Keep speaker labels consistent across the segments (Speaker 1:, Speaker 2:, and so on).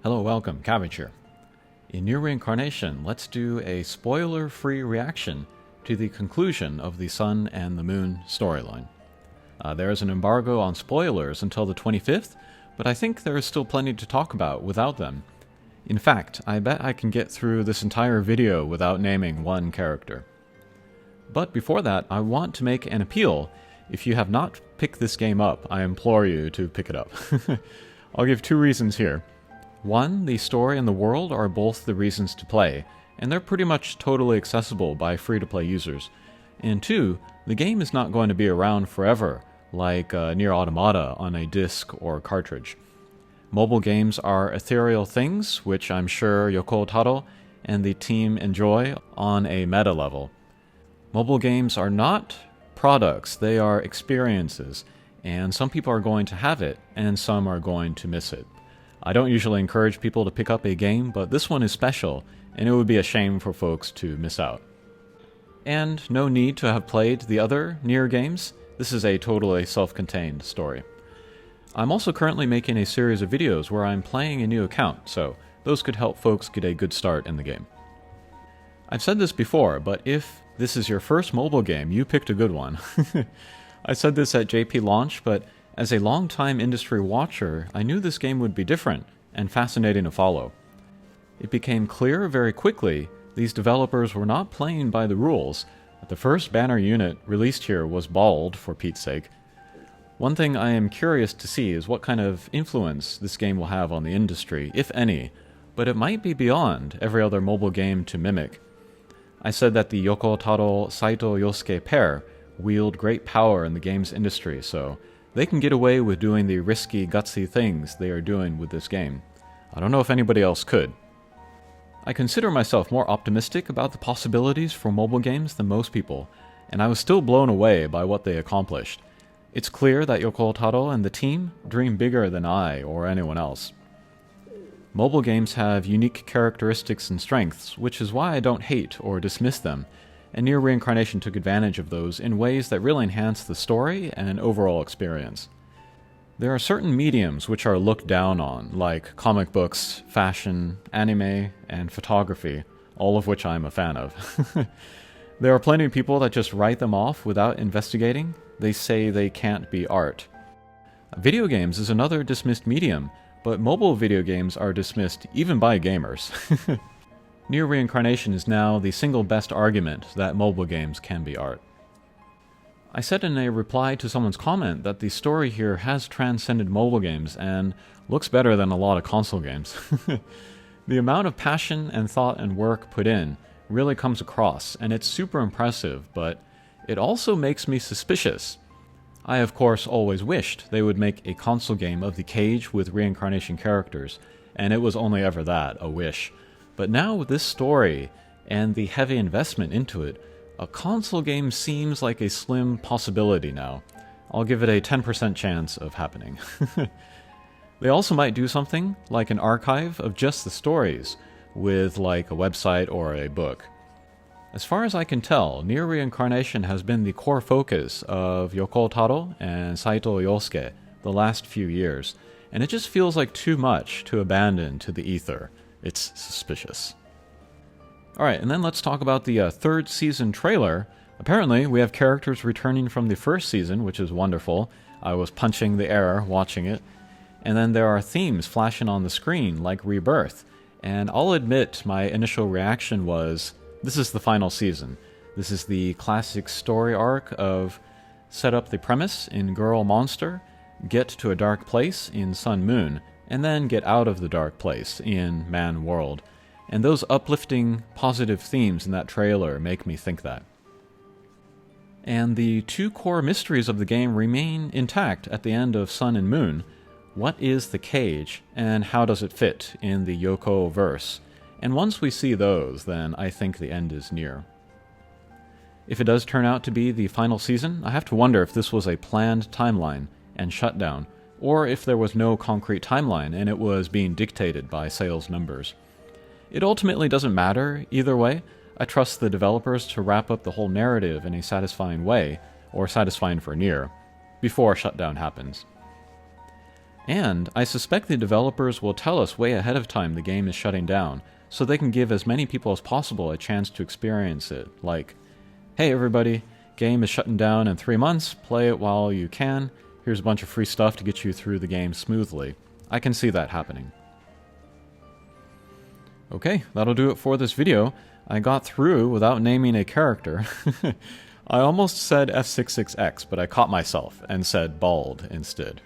Speaker 1: Hello, welcome, Cabbage here. In NieR Reincarnation, let's do a spoiler-free reaction to the conclusion of the Sun and the Moon storyline. There is an embargo on spoilers until the 25th, but I think there is still plenty to talk about without them. In fact, I bet I can get through this entire video without naming one character. But before that, I want to make an appeal. If you have not picked this game up, I implore you to pick it up. I'll give two reasons here. One, the story and the world are both the reasons to play, and they're pretty much totally accessible by free-to-play users. And two, the game is not going to be around forever, like NieR Automata on a disc or cartridge. Mobile games are ethereal things, which I'm sure Yoko Taro and the team enjoy on a meta level. Mobile games are not products, they are experiences, and some people are going to have it, and some are going to miss it. I don't usually encourage people to pick up a game, but this one is special, and it would be a shame for folks to miss out. And no need to have played the other NieR games. This is a totally self-contained story. I'm also currently making a series of videos where I'm playing a new account, so those could help folks get a good start in the game. I've said this before, but if this is your first mobile game, you picked a good one. I said this at JP launch, but as a long-time industry watcher, I knew this game would be different and fascinating to follow. It became clear very quickly these developers were not playing by the rules. The first banner unit released here was bald, for Pete's sake. One thing I am curious to see is what kind of influence this game will have on the industry, if any, but it might be beyond every other mobile game to mimic. I said that the Yoko Taro Saito Yosuke pair wield great power in the games industry, so they can get away with doing the risky, gutsy things they are doing with this game. I don't know if anybody else could. I consider myself more optimistic about the possibilities for mobile games than most people, and I was still blown away by what they accomplished. It's clear that Yoko Taro and the team dream bigger than I or anyone else. Mobile games have unique characteristics and strengths, which is why I don't hate or dismiss them, and NieR Reincarnation took advantage of those in ways that really enhance the story and overall experience. There are certain mediums which are looked down on, like comic books, fashion, anime, and photography, all of which I'm a fan of. There are plenty of people that just write them off without investigating. They say they can't be art. Video games is another dismissed medium, but mobile video games are dismissed even by gamers. NieR Reincarnation is now the single best argument that mobile games can be art. I said in a reply to someone's comment that the story here has transcended mobile games and looks better than a lot of console games. The amount of passion and thought and work put in really comes across, and it's super impressive, but it also makes me suspicious. I, of course, always wished they would make a console game of the Cage with reincarnation characters, and it was only ever that, a wish. But now with this story and the heavy investment into it, a console game seems like a slim possibility now. I'll give it a 10% chance of happening. They also might do something like an archive of just the stories, with like a website or a book. As far as I can tell, NieR Reincarnation has been the core focus of Yoko Taro and Saito Yosuke the last few years, and it just feels like too much to abandon to the ether. It's suspicious. Alright, and then let's talk about the third season trailer. Apparently, we have characters returning from the first season, which is wonderful. I was punching the air watching it. And then there are themes flashing on the screen, like Rebirth. And I'll admit my initial reaction was, this is the final season. This is the classic story arc of set up the premise in Girl Monster, get to a dark place in Sun Moon, and then get out of the dark place in Man World. And those uplifting, positive themes in that trailer make me think that. And the two core mysteries of the game remain intact at the end of Sun and Moon. What is the Cage, and how does it fit in the Yoko verse? And once we see those, then I think the end is near. If it does turn out to be the final season, I have to wonder if this was a planned timeline and shutdown, or if there was no concrete timeline and it was being dictated by sales numbers. It ultimately doesn't matter either way. I trust the developers to wrap up the whole narrative in a satisfying way, or satisfying for NieR, before shutdown happens. And I suspect the developers will tell us way ahead of time the game is shutting down, so they can give as many people as possible a chance to experience it. Like, hey everybody, game is shutting down in 3 months, play it while you can, here's a bunch of free stuff to get you through the game smoothly. I can see that happening. Okay, that'll do it for this video. I got through without naming a character. I almost said F66X, but I caught myself and said bald instead.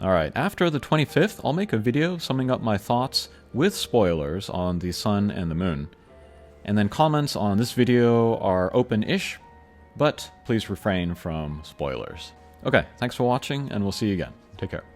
Speaker 1: Alright, after the 25th, I'll make a video summing up my thoughts with spoilers on the sun and the moon. And then comments on this video are open-ish, but please refrain from spoilers. Okay, thanks for watching, and we'll see you again. Take care.